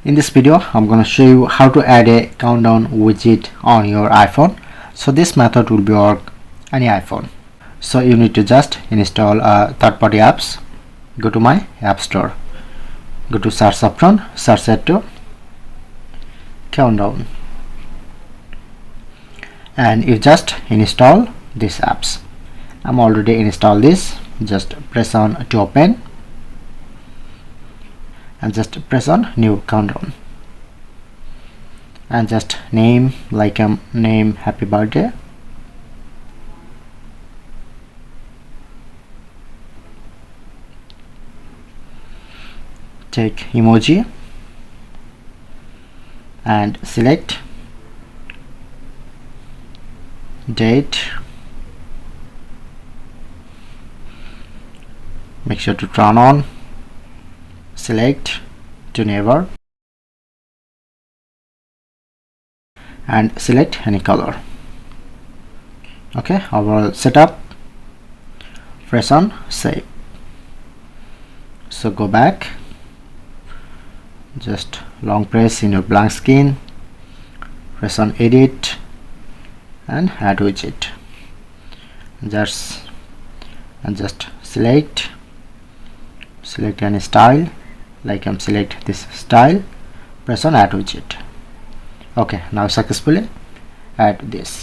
In this video I'm going to show you how to add a countdown widget on your iPhone. So this method will be work any iPhone. So you need to just install third-party apps. Go to my app store, go to search option, search it to countdown, and you just install these apps. I'm already installed this. Just press on to open and just press on new countdown and just name name happy birthday, take emoji and select date, make sure to turn on, select to never and select any color. Okay, overall setup, press on save. So go back, just long press in your blank screen, press on edit and add widget, just select any style, select this style, press on add widget. Okay, now successfully add this.